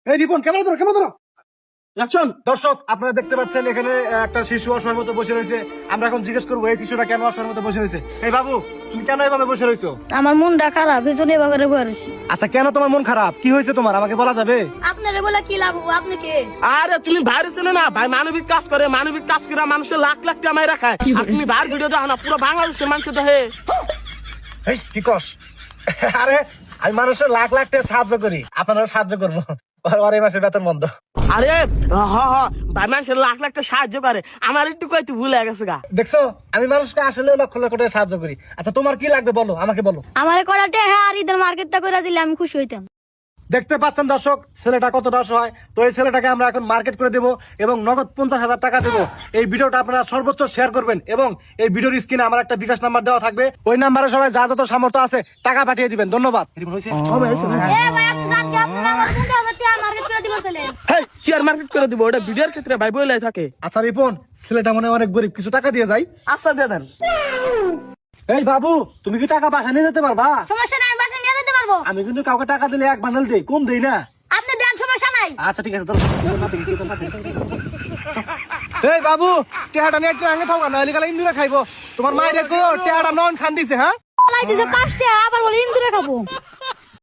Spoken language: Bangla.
এই রিপন কেমন ধরো কেমন ধরো। অ্যাকশন। দর্শক আপনারা দেখতে পাচ্ছেন এখানে একটা শিশু অসহায়ের মতো বসে রয়েছে। আমরা এখন জিজ্ঞেস করবো এই শিশুটা কেন অসহায়ের মতো বসে রয়েছে। এই বাবু তুমি কেন এভাবে বসে রয়েছো? আমার মনটা খারাপ, এই জন্য এভাবে বসেছি। আচ্ছা কেন তোমার মন খারাপ, কি হয়েছে তোমার আমাকে বলা যাবে? আপনারে বলে কি লাভ, আপনি কে? আরে তুমি বাইরে ছিলে না ভাই, মানবিক কাজ করে, মানবিক কাজ করে মানুষের লাখ লাখ কামাই রাখায়। আর তুমি বাইরের ভিডিও দেখো না, পুরো বাংলাদেশের মানুষ দেখে। এই কি কস? আরে আমি মানুষের লাখ লাখ টাকা সাহায্য করি, আপনারা সাহায্য করবো। আর এই মাসের বেতন বন্ধ। আরে ভাই মানুষের লাখ লাখ টাকা সাহায্য করে, আমার একটু কইতে ভুল হয়ে গেছে গা। দেখছো আমি মানুষকে আসলে লক্ষ লক্ষ টাকা সাহায্য করি। আচ্ছা তোমার কি লাগবে বলো, আমাকে বলো। আমারে করাতে হ্যাঁ, আর ঈদের মার্কেটটা করে দিলে আমি খুশি হইতাম। দেখতে পাচ্ছেন দর্শক ছেলেটা কতটা অসহায়। তো এই ছেলেটাকে আমরা এখন মার্কেট করে দেবো এবং নগদ 50,000 টাকা দেবো। এই ভিডিওটা আপনারা সর্বোচ্চ শেয়ার করবেন এবং এই ভিডিওর স্ক্রিনে আমার একটা বিকাশ নাম্বার দেওয়া থাকবে, ওই নাম্বারে সবাই যা যত সামর্থ্য আছে টাকা পাঠিয়ে দিবেন। ধন্যবাদ। এ ভাই আপনি জান কি আপনি আমার 50,000 টাকা মার্কেট করে দিবেন? হেই শেয়ার মার্কেট করে দিব, ওটা ভিডিওর ক্ষেত্রে ভাই বইলাই থাকে। আচ্ছা রিপন ছেলেটা মনে হয় অনেক গরিব, কিছু টাকা দিয়ে যাই। আচ্ছা দিয়ে দেন। এই বাবু তুমি কি টাকা বাসা নিয়ে যেতে পারবা? সমস্যা নাই, বাসে নিয়ে যেতে পারবো। আমি কিন্তু কাউকে টাকা দিলে এক বান্ডেল দেই, কম দেই না। আপনি দেন, সমস্যা নাই। আচ্ছা ঠিক আছে চলো। এই বাবু টেহাটা নিয়ে একটু আগে থাকা না, এলিকালে ইন্দুরে খাইবো। তোমার মায়ের একটু টেহাটা নন খান দিছে। হ্যাঁ লাই দিছে 5 টাকা, আবার বলে ইন্দুরে খাবো।